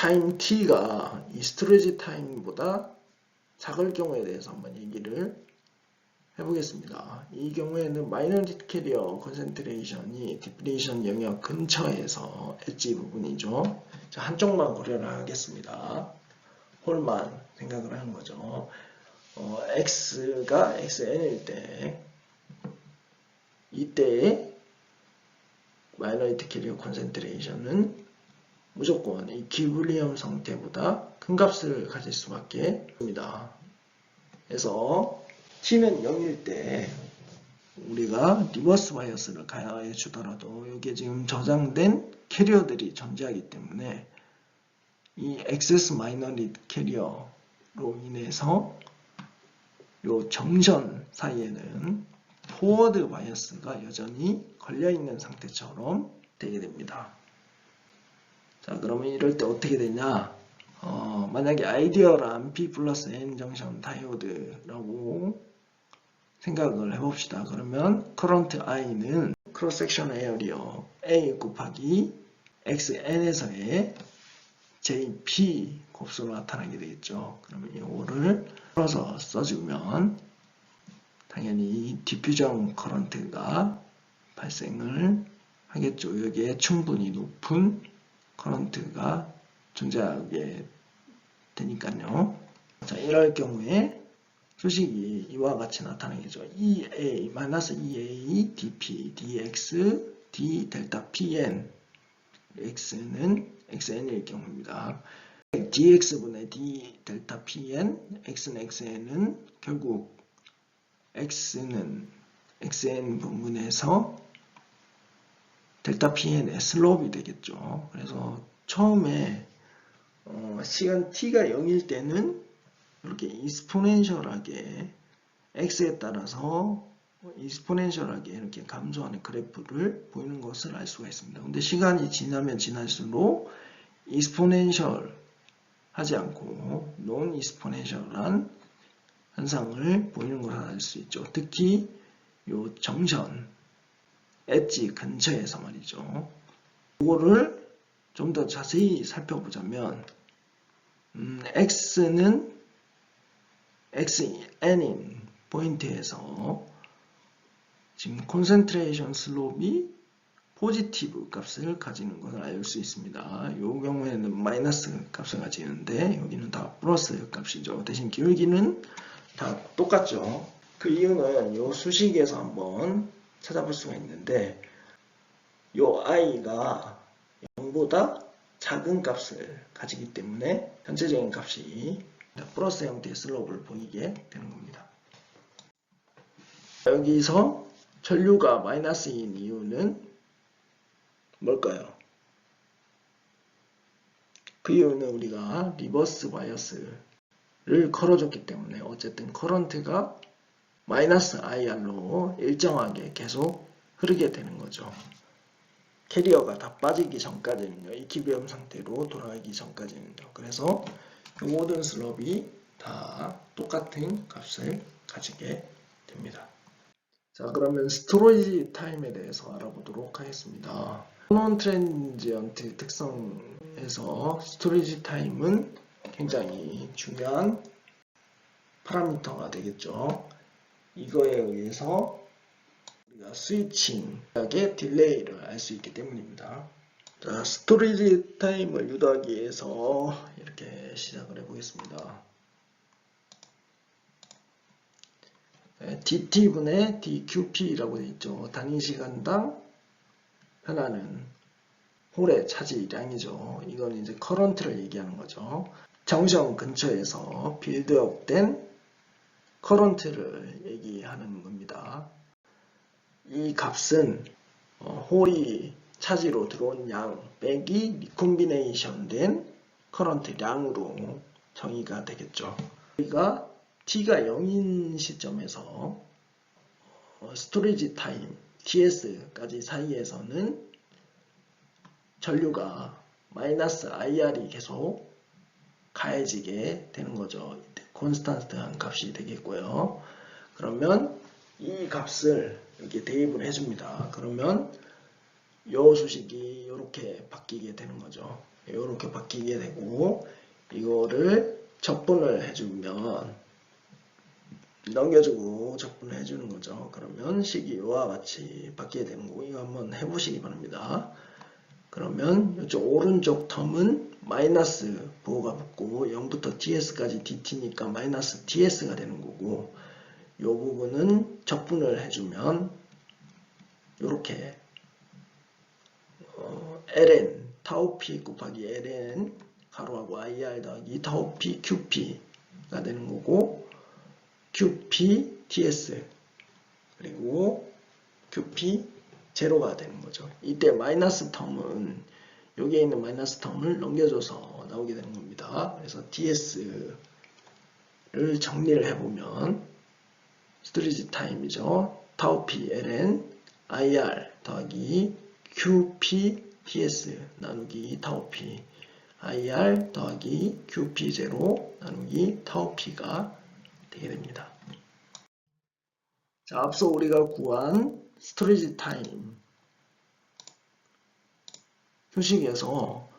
타임 t가 이 스토리지 타임보다 작을 경우에 대해서 한번 얘기를 해보겠습니다. 이 경우에는 마이너리티 캐리어 컨센트레이션이 디플레이션 영역 근처에서 엣지 부분이죠. 자, 한쪽만 고려를 하겠습니다. 홀만 생각을 하는 거죠. x가 xn일 때 이때의 마이너리티 캐리어 컨센트레이션은 무조건 이 기블리엄 상태보다 큰 값을 가질 수밖에 없습니다. 그래서 t는 0일 때 우리가 리버스 바이어스를 가해 주더라도 여기에 지금 저장된 캐리어들이 존재하기 때문에 이 엑세스 마이너리티 캐리어로 인해서 요 정션 사이에는 포워드 바이어스가 여전히 걸려있는 상태처럼 되게 됩니다. 자, 그러면 이럴 때 어떻게 되냐? 만약에 아이디어란 P 플러스 N 정션 다이오드라고 생각을 해봅시다. 그러면 current I는 크로스 섹션 에어리어 A 곱하기 XN에서의 JP 곱수로 나타나게 되겠죠. 그러면 이거를 풀어서 써주면 당연히 디퓨전 커런트가 발생을 하겠죠. 여기에 충분히 높은 커런트가 존재하게 되니까요. 자, 이럴 경우에 수식이 이와 같이 나타나겠죠. EA, -EA, DP, DX, D 델타 PN, X는 XN일 경우입니다. DX분의 D 델타 PN, X는 XN은 결국 X는 XN 부분에서 델타 PN의 슬롭이 되겠죠. 그래서 처음에 시간 t가 0일 때는 이렇게 이스포넨셜하게 x에 따라서 이스포넨셜하게 이렇게 감소하는 그래프를 보이는 것을 알 수가 있습니다. 근데 시간이 지나면 지날수록 이스포넨셜 하지 않고 논 이스포넨셜한 현상을 보이는 것을 알 수 있죠. 특히 요 정션 엣지 근처에서 말이죠. 이거를 좀 더 자세히 살펴보자면 x는 xn인 포인트에서 지금 콘센트레이션 슬롭이 포지티브 값을 가지는 것을 알 수 있습니다. 이 경우에는 마이너스 값을 가지는데 여기는 다 플러스 값이죠. 대신 기울기는 다 똑같죠. 그 이유는 이 수식에서 한번 찾아볼 수가 있는데 이 i가 0보다 작은 값을 가지기 때문에 전체적인 값이 플러스 형태의 슬롭을 보이게 되는 겁니다. 여기서 전류가 마이너스인 이유는 뭘까요? 그 이유는 우리가 리버스 바이어스를 걸어줬기 때문에 어쨌든 커런트가 마이너스 IR로 일정하게 계속 흐르게 되는 거죠. 캐리어가 다 빠지기 전까지는요. 이퀴비엄 상태로 돌아가기 전까지는요. 그래서 이 모든 슬롭이 다 똑같은 값을 가지게 됩니다. 자, 그러면 스토리지 타임에 대해서 알아보도록 하겠습니다. non transient 특성에서 스토리지 타임은 굉장히 중요한 파라미터가 되겠죠. 이거에 의해서 우리가 스위칭의 딜레이를 알 수 있기 때문입니다. 자, 스토리지 타임을 유도하기 위해서 이렇게 시작을 해보겠습니다. DT분의 DQP라고 되어 있죠. 단위 시간당 변하는 홀의 차지량이죠. 이건 이제 커런트를 얘기하는 거죠. 정션 근처에서 빌드업된 커런트를 얘기하는 겁니다. 이 값은 홀이 차지로 들어온 양 빼기 리콤비네이션 된 커런트량으로 정의가 되겠죠. 우리가 t가 0인 시점에서 스토리지 타임 ts까지 사이에서는 전류가 마이너스 IR이 계속 가해지게 되는 거죠. 콘스탄트한 값이 되겠고요. 그러면 이 값을 이렇게 대입을 해줍니다. 그러면 이 수식이 이렇게 바뀌게 되는 거죠. 이렇게 바뀌게 되고, 이거를 적분을 해주면 넘겨주고 적분을 해주는 거죠. 그러면 식이 이와 같이 바뀌게 되는 거고, 이거 한번 해보시기 바랍니다. 그러면 이쪽 오른쪽 텀은 마이너스 부호가 붙고 0부터 ts까지 dt니까 마이너스 ts가 되는 거고, 이 부분은 적분을 해주면 이렇게 ln 타우 p 곱하기 ln 가로하고 ir 더하기 타우 p qp가 되는 거고, qp ts 그리고 qp 제로가 되는 거죠. 이때 마이너스 텀은 여기에 있는 마이너스 텀을 넘겨줘서 나오게 되는 겁니다. 그래서 ts를 정리를 해보면 스토리지 타임이죠. 타우 p ln ir 더하기 qp ts 나누기 타우 p ir 더하기 qp 제로 나누기 타우 p가 되게 됩니다. 자, 앞서 우리가 구한 스토리지 타임 표식에서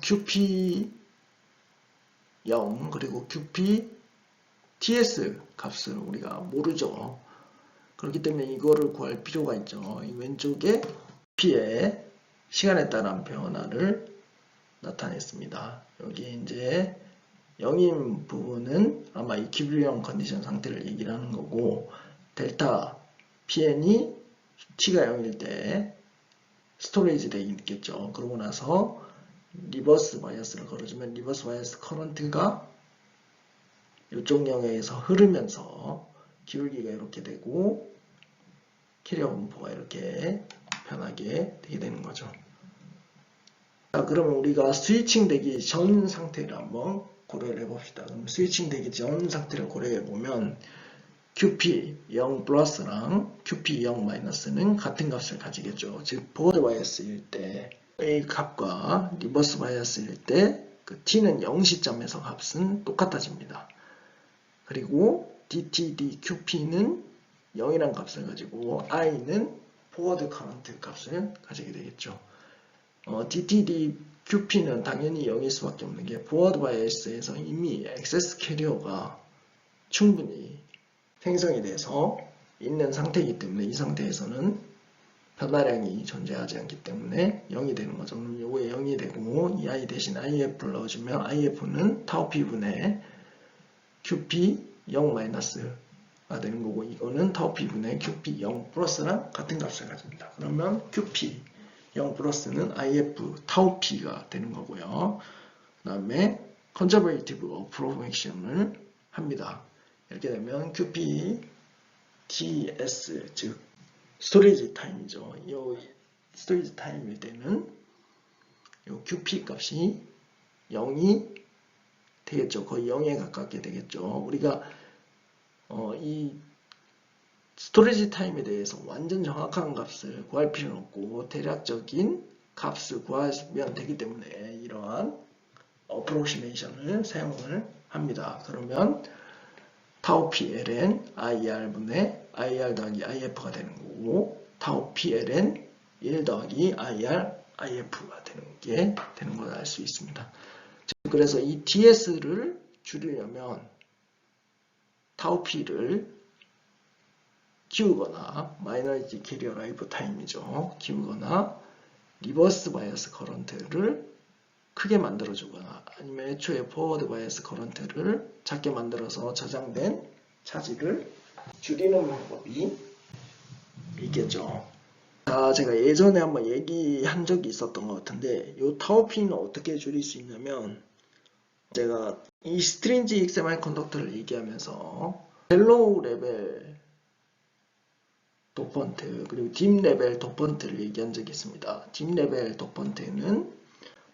qp 0 그리고 qp ts 값을 우리가 모르죠. 그렇기 때문에 이거를 구할 필요가 있죠. 이 왼쪽에 qp의 시간에 따른 변화를 나타냈습니다. 여기 이제 0인 부분은 아마 이퀴리bri엄 컨디션 상태를 얘기를 하는 거고, 델타 pn이 t가 0일 때 스토리지 되어 있겠죠. 그러고 나서 리버스 바이어스를 걸어주면 리버스 바이어스 커런트가 이쪽 영역에서 흐르면서 기울기가 이렇게 되고 캐리어 분포가 이렇게 변하게 되게 되는 거죠. 자, 그러면 우리가 스위칭 되기 전 상태를 한번 고려를 해봅시다. 그럼 스위칭 되기 전 상태를 고려해 보면 QP 0 플러스랑 QP 0 마이너스는 같은 값을 가지겠죠. 즉 포워드 바이어스일 때 A 값과 리버스 바이어스일 때 그 T는 0 시점에서 값은 똑같아집니다. 그리고 DTD QP는 0이란 값을 가지고 I는 포워드 커런트 값을 가지게 되겠죠. DTD QP는 당연히 0일 수밖에 없는 게 포워드 바이어스에서 이미 액세스 캐리어가 충분히 생성이 돼서 있는 상태이기 때문에 이 상태에서는 변화량이 존재하지 않기 때문에 0이 되는 거죠. 그럼 요게 0이 되고 이 I 대신 IF를 넣어주면 IF는 타우 P분의 QP 0 마이너스가 되는 거고, 이거는 타우 P분의 QP 0 플러스랑 같은 값을 가집니다. 그러면 QP 0 플러스는 IF 타우 P가 되는 거고요. 그 다음에 컨저베이티브 어프로그레이션을 합니다. 이렇게 되면 QP TS 즉 스토리지 타임이죠. 이 스토리지 타임일 때는 이 QP 값이 0이 되겠죠. 거의 0에 가깝게 되겠죠. 우리가 이 스토리지 타임에 대해서 완전 정확한 값을 구할 필요는 없고 대략적인 값을 구하면 되기 때문에 이러한 어프로시메이션을 사용을 합니다. 그러면 타우 PLN IR분의 IR 더하기 IF가 되는 거고, 타우 PLN 1 더하기 IR IF가 되는 걸 알 수 있습니다. 그래서 이 TS를 줄이려면 타우 P를 키우거나 마이너리티 캐리어 라이프 타임이죠. 키우거나 리버스 바이어스 커런트를 크게 만들어주거나 아니면 애초에 포워드 바이어스 커런트를 작게 만들어서 저장된 차지를 줄이는 방법이 있겠죠. 자, 제가 예전에 한번 얘기한 적이 있었던 것 같은데 이 타우 P는 어떻게 줄일 수 있냐면, 제가 이 스트린지 XMR 컨덕터를 얘기하면서 벨로우 레벨 도펀트 그리고 딥 레벨 도펀트를 얘기한 적이 있습니다. 딥 레벨 도펀트는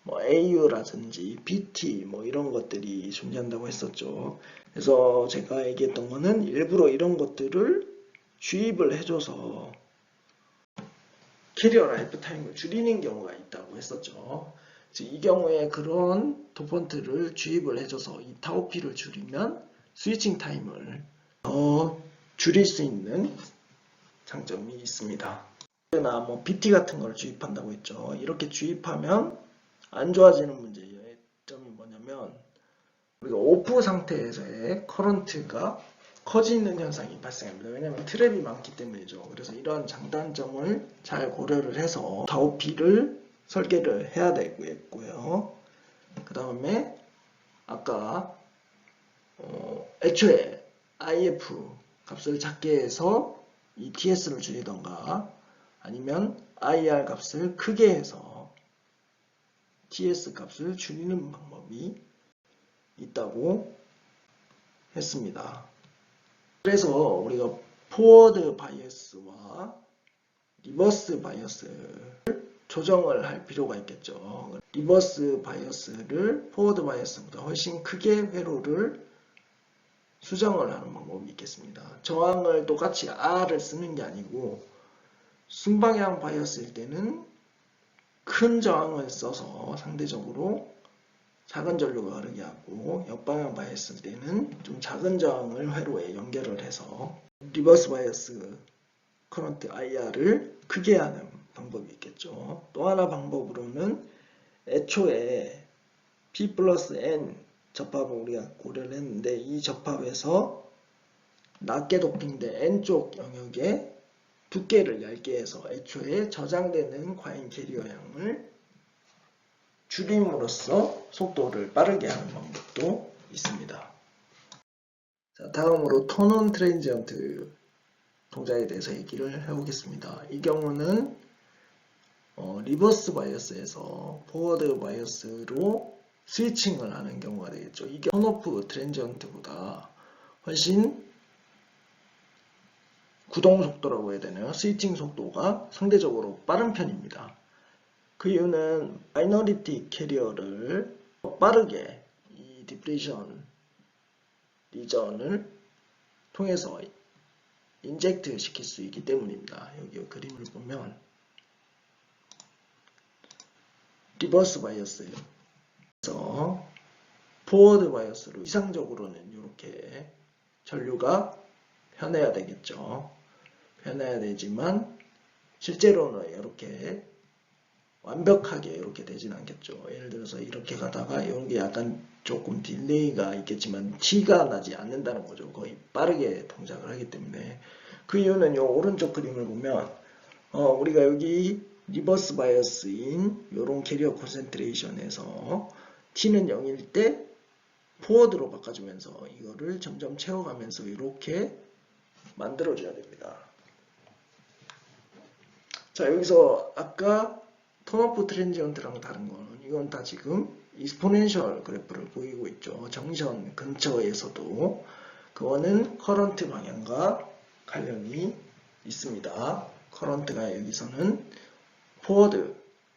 뭐 AU라든지 BT 뭐 이런 것들이 존재한다고 했었죠. 그래서 제가 얘기했던 거는 일부러 이런 것들을 주입을 해줘서 캐리어 라이프 타임을 줄이는 경우가 있다고 했었죠. 이 경우에 그런 도펀트를 주입을 해줘서 이 타우 P를 줄이면 스위칭 타임을 더 줄일 수 있는 장점이 있습니다. 뭐 BT 같은 걸 주입한다고 했죠. 이렇게 주입하면 안 좋아지는 문제의 점이 뭐냐면 우리가 오프 상태에서의 커런트가 커지는 현상이 발생합니다. 왜냐하면 트랩이 많기 때문이죠. 그래서 이러한 장단점을 잘 고려를 해서 타오피를 설계를 해야 되고요. 그 다음에 아까 애초에 IF 값을 작게 해서 이 TS를 줄이던가 아니면 IR 값을 크게 해서 TS 값을 줄이는 방법이 있다고 했습니다. 그래서 우리가 포워드 바이어스와 리버스 바이어스를 조정을 할 필요가 있겠죠. 리버스 바이어스를 포워드 바이어스보다 훨씬 크게 회로를 수정을 하는 방법이 있겠습니다. 저항을 똑같이 R을 쓰는 게 아니고 순방향 바이어스일 때는 큰 저항을 써서 상대적으로 작은 전류가 흐르게 하고 역방향 바이어스일 때는 좀 작은 저항을 회로에 연결을 해서 리버스 바이어스 커런트 IR을 크게 하는 방법이 있겠죠. 또 하나 방법으로는 애초에 P 플러스 N 접합을 우리가 고려를 했는데 이 접합에서 낮게 도핑된 N쪽 영역에 두께를 얇게 해서 애초에 저장되는 과잉 캐리어량을 줄임으로써 속도를 빠르게 하는 방법도 있습니다. 자, 다음으로 턴온 트랜지언트 동작에 대해서 얘기를 해보겠습니다. 이 경우는 리버스 바이어스에서 포워드 바이어스로 스위칭을 하는 경우가 되겠죠. 이게 턴오프 트랜지언트보다 훨씬 구동 속도라고 해야 되나요? 스위칭 속도가 상대적으로 빠른 편입니다. 그 이유는 마이너리티 캐리어를 빠르게 이 디플레이션 리전을 통해서 인젝트 시킬 수 있기 때문입니다. 여기 그림을 보면 리버스 바이어스에서 포워드 바이어스로 이상적으로는 이렇게 전류가 편해야 되겠죠. 편해야 되지만 실제로는 이렇게 완벽하게 이렇게 되진 않겠죠. 예를 들어서 이렇게 가다가 이게 약간 조금 딜레이가 있겠지만 티가 나지 않는다는 거죠. 거의 빠르게 동작을 하기 때문에. 그 이유는 이 오른쪽 그림을 보면 우리가 여기 리버스 바이어스인 이런 캐리어 콘센트레이션에서 T는 0일 때 포워드로 바꿔주면서 이거를 점점 채워가면서 이렇게 만들어줘야 됩니다. 자, 여기서 아까 턴오프 트랜지언트랑 다른 거는 이건 다 지금 익스포넨셜 그래프를 보이고 있죠. 정션 근처에서도 그거는 커런트 방향과 관련이 있습니다. 커런트가 여기서는 포워드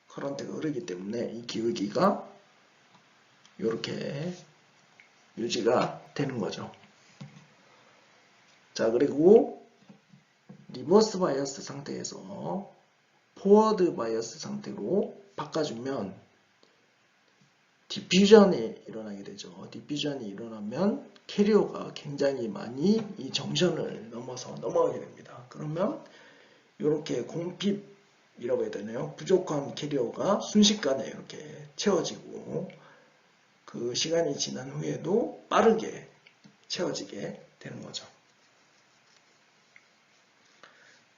커런트가 흐르기 때문에 이 기울기가 이렇게 유지가 되는 거죠. 자, 그리고 리버스 바이어스 상태에서 포워드 바이어스 상태로 바꿔주면 디퓨전이 일어나게 되죠. 디퓨전이 일어나면 캐리어가 굉장히 많이 이 정션을 넘어서 넘어가게 됩니다. 그러면 이렇게 공핍이라고 해야 되나요? 부족한 캐리어가 순식간에 이렇게 채워지고 그 시간이 지난 후에도 빠르게 채워지게 되는 거죠.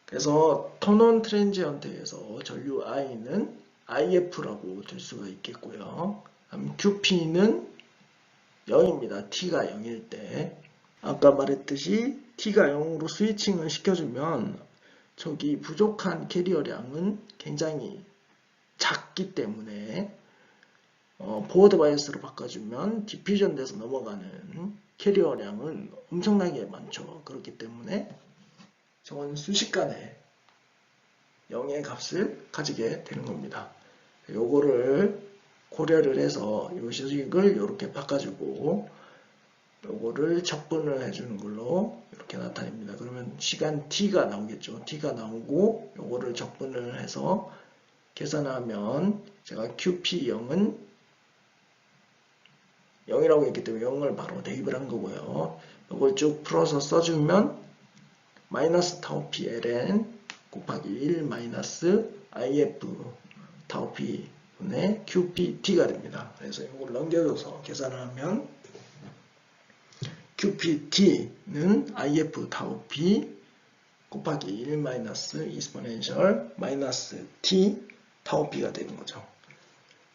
그래서 턴온 트랜지언트에서 전류 I는 IF라고 될 수가 있겠고요. QP는 0입니다. T가 0일 때. 아까 말했듯이 T가 0으로 스위칭을 시켜주면 저기 부족한 캐리어량은 굉장히 작기 때문에 포워드 바이어스로 바꿔주면 디퓨전 돼서 넘어가는 캐리어량은 엄청나게 많죠. 그렇기 때문에 저건 순식간에 0의 값을 가지게 되는 겁니다. 요거를 고려를 해서 요 식을 이렇게 바꿔주고 요거를 적분을 해주는 걸로 이렇게 나타냅니다. 그러면 시간 t가 나오겠죠. t가 나오고 요거를 적분을 해서 계산하면 제가 QP0은 0이라고 했기 때문에 0을 바로 대입을 한 거고요. 요걸 쭉 풀어서 써주면 마이너스 타우 p ln 곱하기 1 마이너스 if 타우 p 분의 QPT가 됩니다. 그래서 이걸 넘겨줘서 계산을 하면 QPT는 IF 타우 P 곱하기 1 마이너스 익스포넨셜 마이너스 T 타우 P가 되는 거죠.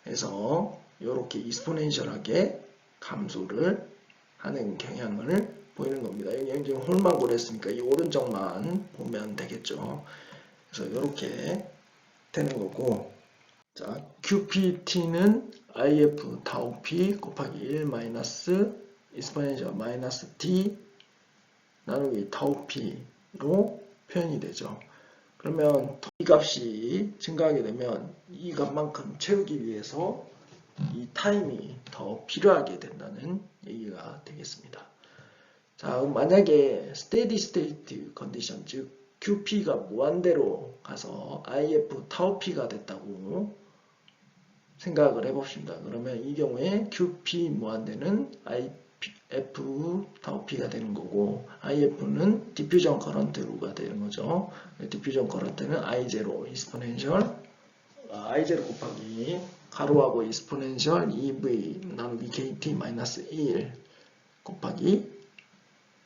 그래서 이렇게 익스포넨셜하게 감소를 하는 경향을 보이는 겁니다. 여기 지금 홀막으로 했으니까 이 오른쪽만 보면 되겠죠. 그래서 이렇게 되는 거고, 자, QPT는 IF 타우 P 곱하기 1 마이너스 익스포넨셜 마이너스 T 나누기 타우 P로 표현이 되죠. 그러면 이 값이 증가하게 되면 이 값만큼 채우기 위해서 이 타임이 더 필요하게 된다는 얘기가 되겠습니다. 자, 만약에 steady state condition, 즉 QP가 무한대로 가서 IF 타우 P가 됐다고 생각을 해봅시다. 그러면 이 경우에 QP 무한대는 IF 타우 P가 되는 거고, IF는 디퓨전 커런트가 되는 거죠. 디퓨전 커런트는 I0 익스포넨셜 I0 곱하기 가로하고 익스포넨셜 EV 나누기 KT 마이너스 1 곱하기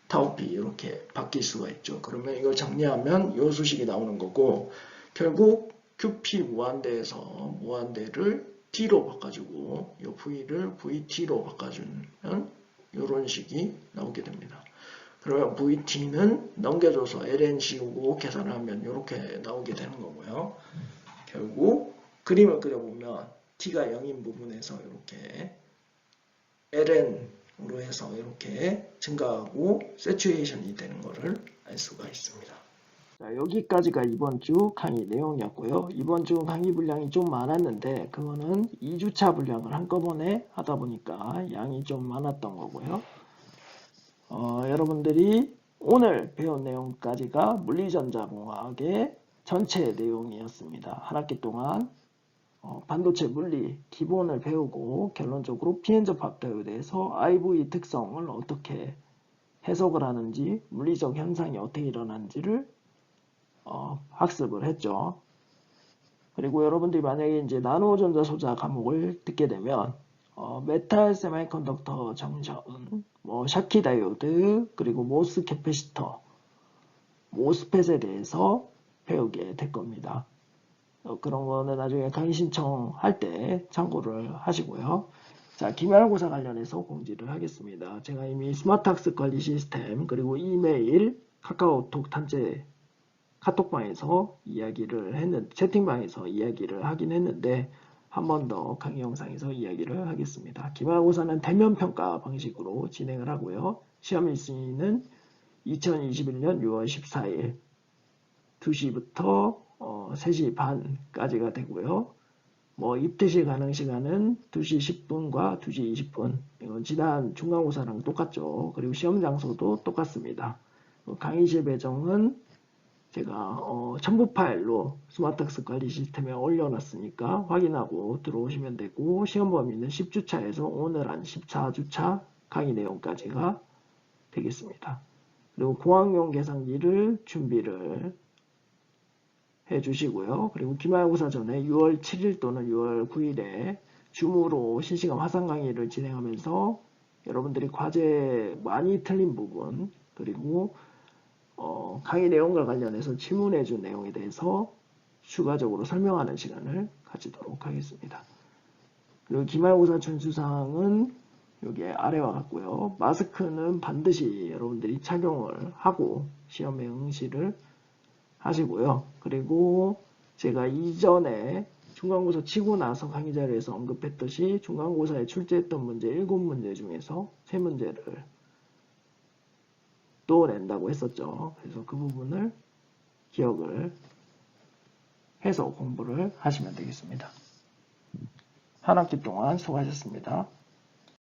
타우 P 이렇게 바뀔 수가 있죠. 그러면 이걸 정리하면 이 수식이 나오는 거고, 결국 QP 무한대에서 무한대를 T로 바꿔주고 이 V를 VT로 바꿔주면 이런 식이 나오게 됩니다. 그러면 VT는 넘겨줘서 ln 씌우고 계산을 하면 이렇게 나오게 되는 거고요. 결국 그림을 그려보면 T가 0인 부분에서 이렇게 ln으로 해서 이렇게 증가하고 세츄레이션이 되는 것을 알 수가 있습니다. 자, 여기까지가 이번 주 강의 내용이었고요. 이번 주 강의 분량이 좀 많았는데 그거는 2주차 분량을 한꺼번에 하다 보니까 양이 좀 많았던 거고요. 여러분들이 오늘 배운 내용까지가 물리전자공학의 전체 내용이었습니다. 한 학기 동안 반도체 물리 기본을 배우고 결론적으로 피엔저 팍터에 대해서 IV 특성을 어떻게 해석을 하는지, 물리적 현상이 어떻게 일어나는지를 학습을 했죠. 그리고 여러분들이 만약에 이제 나노전자 소자 과목을 듣게 되면 메탈 세미컨덕터 정션, 샤키 다이오드, 그리고 모스 캐패시터, 모스펫에 대해서 배우게 될 겁니다. 그런 거는 나중에 강의 신청할 때 참고를 하시고요. 자, 기말고사 관련해서 공지를 하겠습니다. 제가 이미 스마트학습 관리 시스템, 그리고 이메일, 카카오톡 단체 카톡방에서 이야기를 했는데, 채팅방에서 이야기를 하긴 했는데, 한 번 더 강의 영상에서 이야기를 하겠습니다. 기말고사는 대면 평가 방식으로 진행을 하고요. 시험 일시는 2021년 6월 14일 2시부터 3시 반까지가 되고요. 입퇴실 가능 시간은 2시 10분과 2시 20분. 이건 지난 중간고사랑 똑같죠. 그리고 시험 장소도 똑같습니다. 강의실 배정은 제가 첨부 파일로 스마트학습 관리 시스템에 올려놨으니까 확인하고 들어오시면 되고, 시험 범위는 10주차에서 오늘 한 14주차 강의 내용까지가 되겠습니다. 그리고 공학용 계산기를 준비를 해주시고요. 그리고 기말고사 전에 6월 7일 또는 6월 9일에 줌으로 실시간 화상 강의를 진행하면서 여러분들이 과제 많이 틀린 부분, 그리고 강의 내용과 관련해서 질문해 준 내용에 대해서 추가적으로 설명하는 시간을 가지도록 하겠습니다. 그리고 기말고사 준수사항은 여기 아래와 같고요. 마스크는 반드시 여러분들이 착용을 하고 시험에 응시를 하시고요. 그리고 제가 이전에 중간고사 치고 나서 강의 자료에서 언급했듯이 중간고사에 출제했던 문제 7문제 중에서 3문제를 또 낸다고 했었죠. 그래서 그 부분을 기억을 해서 공부를 하시면 되겠습니다. 한 학기 동안 수고하셨습니다.